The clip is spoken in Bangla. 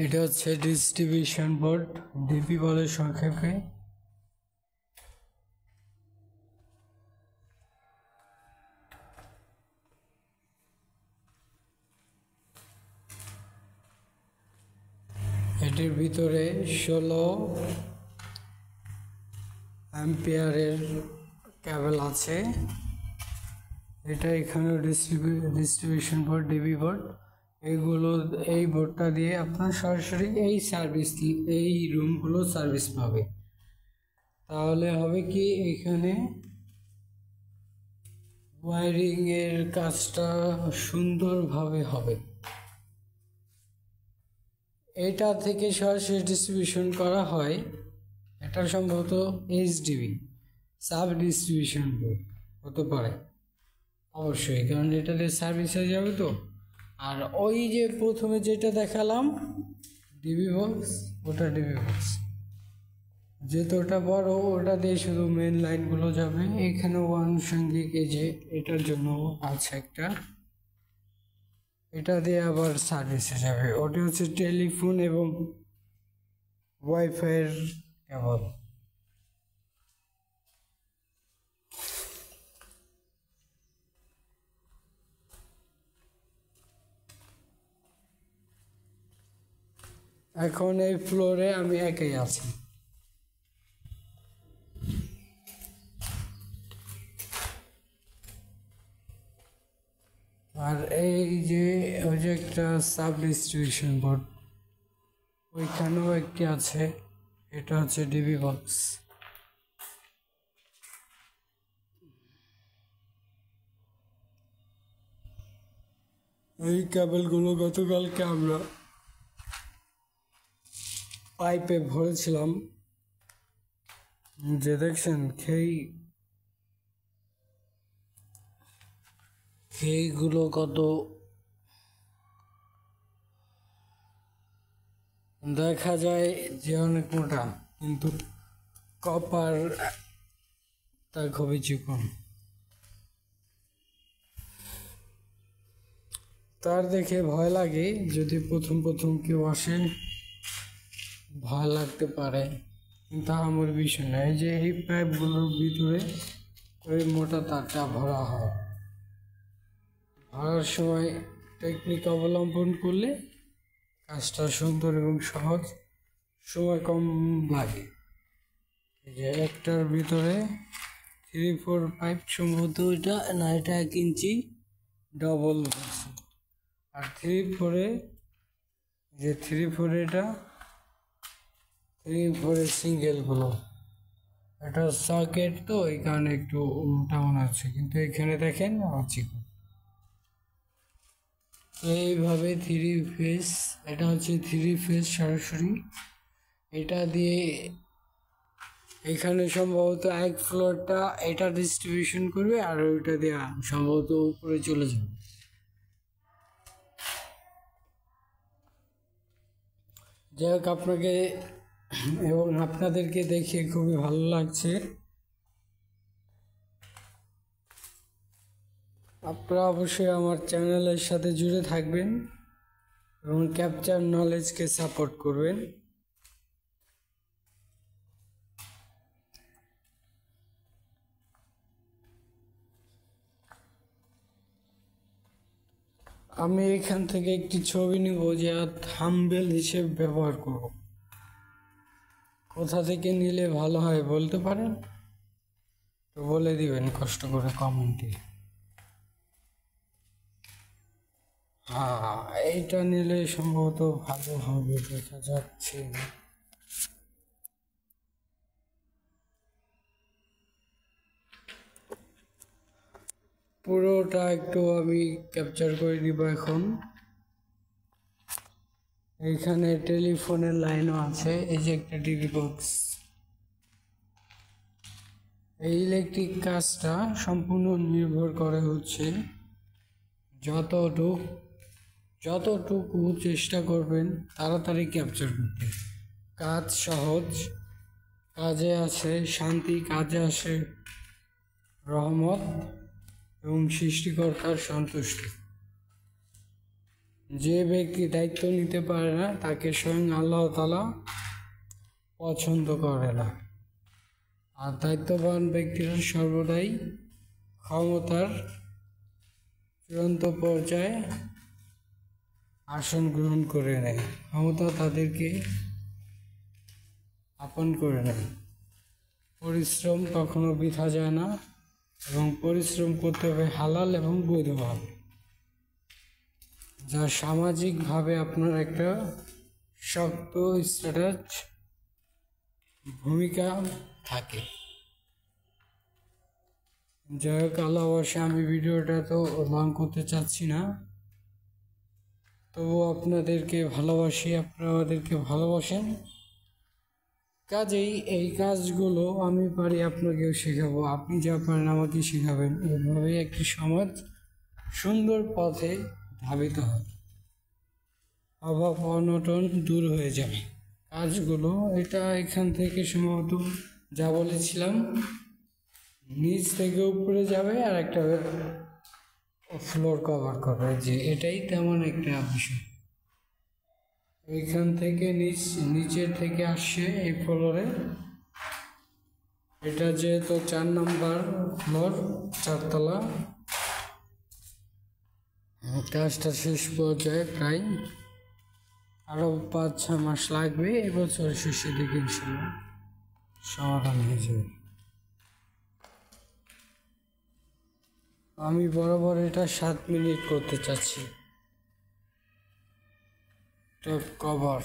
এটা হচ্ছে ডিস্ট্রিবিউশন বোর্ড, ডিপি বলে সংক্ষেপে। এটির ভিতরে 16 অ্যাম্পিয়ারের কেবল আছে। এটা এখানে ডিস্ট্রিবিউশন বোর্ড, ডিবি বোর্ড। এই বোর্ডটা দিয়ে আপনার সরাসরি এই রুমগুলো সার্ভিস পাবে। তাহলে হবে কি, এখানে ওয়ারিং এর কাজটা সুন্দরভাবে হবে। এটা থেকে সরাসরি ডিস্ট্রিবিউশন করা হয়। এটা সম্ভবত এইচডিবি সাব ডিস্ট্রিবিউশন বোর্ড হতে পারে অবশ্যই, কারণ এটা দিয়ে সার্ভিস হয়ে যাবে তো। আর ওই যে প্রথমে যেটা দেখালাম ডিবি বক্স, ওটা ডিবি বক্স, যেহেতু ওটা বড়, ওটা দিয়ে শুধু মেন লাইনগুলো যাবে। এখানেও আনুষঙ্গিক এই যে এটার জন্য আছে একটা, এটা দিয়ে আবার সার্ভিসে যাবে। ওটা হচ্ছে টেলিফোন এবং ওয়াইফাইয়ের কেবল। এখন এই ফ্লোরে আমি একাই আছি। আর এই যে ওই যে একটা সাব ডিস্ট্রিবিউশন বোর্ড, ওইখানেও একটি আছে। এটা হচ্ছে ডিবি বক্স। এই কেবলগুলো গতকালকে আমরা পাইপে ভরেছিলাম, যে দেখছেন খেইগুলো কত দেখা যায় যে অনেক মোটা, কিন্তু কপার তা খুবই চিকন। তার দেখে ভয় লাগে, যদি প্রথম প্রথম কেউ আসে ভয় লাগতে পারে, কিন্তু আমার বিষয় না। এই যে এই পাইপগুলোর ভিতরে ওই মোটা তারটা ভরা হয়। ভরার সময় টেকনিক অবলম্বন করলে কাজটা সুন্দর এবং সহজ, সময় কম লাগে। এই যে একটার ভিতরে 3-4 পাইপ, সম্ভবত এটা না, এটা 1 ইঞ্চি ডবল, আর 3-4-এ যে 3-4 এটা 3-4-এর সিঙ্গেলগুলো, এটা সকেট তো এই কারণে একটু মোটা মনে হচ্ছে, কিন্তু এখানে দেখেন চিকন। এইভাবে 3 ফেজ, এটা হচ্ছে 3 ফেজ সরাসরি। এটা দিয়ে এখানে সম্ভবত 1 ফ্লোরটা এটা ডিস্ট্রিবিউশন করবে, আর ওইটা দিয়ে সম্ভবত উপরে চলে যাবে। যাই হোক, আপনাকে এবং আপনাদেরকে দেখে খুবই ভালো লাগছে। আপনারা অবশ্যই আমার চ্যানেলের সাথে জুড়ে থাকবেন এবং ক্যাপচার নলেজকে সাপোর্ট করবেন। আমি এখান থেকে একটি ছবি নিব, যে থাম্বনেল হিসেবে ব্যবহার করব। কোথা থেকে নিলে ভালো হয় বলতে পারেন তো, বলে দিবেন কষ্ট করে কমেন্টে। হ্যাঁ, এইটা নিলে সম্ভবত ভালো হবে, দেখা যাচ্ছে। পুরোটা একটু আমি ক্যাপচার করে দিব এখন। এইখানে টেলিফোনের লাইনও আছে। এই যে একটা ডিবি বক্স। এই ইলেকট্রিক কাজটা সম্পূর্ণ নির্ভর করে হচ্ছে যতটুকু চেষ্টা করবেন তাড়াতাড়ি ক্যাপচার করতে। কাজ সহজ, কাজে আসে শান্তি, কাজে আসে রহমত এবং সৃষ্টিকর্তার সন্তুষ্টি। যে ব্যক্তি দায়িত্ব নিতে পারে না তাকে স্বয়ং আল্লাহ তাআলা পছন্দ করে না। আর দায়িত্ববান ব্যক্তিরা সর্বদাই ক্ষমতার চূড়ান্ত পর্যায়ে আসন গ্রহণ করে নেয়, ক্ষমতা তাদেরকে আপন করে নেয়। পরিশ্রম কখনো বৃথা যায় না এবং পরিশ্রম করতে হবে হালাল এবং বৈধভাবে, যা সামাজিকভাবে আপনার একটা শক্ত স্ট্যাটাস ভূমিকা থাকে। যাই হোক, আল্লাহ অবশ্যই আমি ভিডিওটা তো লং করতে চাচ্ছি না, তবু আপনাদেরকে ভালোবাসি, আপনারা আমাদেরকে ভালোবাসেন, কাজেই এই কাজগুলো আমি পারি আপনাকেও শেখাবো, আপনি যা পারেন আমাকে শেখাবেন। এভাবেই একটি সমাজ সুন্দর পথে ধাবিত হবে, অভাব অনটন দূর হয়ে যাবে। কাজগুলো এটা এখান থেকে সম্ভবত যা বলেছিলাম নিচ থেকে উপরে যাবে আর একটা ফ্লোর কভার করবে, যে এটাই তেমন একটা বিষয়। এইখান থেকে নিচের থেকে আসছে এই ফ্লোরে, এটা যেহেতু 4 নম্বর ফ্লোর, 4 তলা, কাজটা শেষ পর্যায়ে প্রায় আরও 5-6 মাস লাগবে, এবছর শেষের দিকে ইনশাল্লাহ সমাধান হয়ে যাবে। আমি বরাবর এটা 7 মিনিট করতে চাচ্ছি, কভার।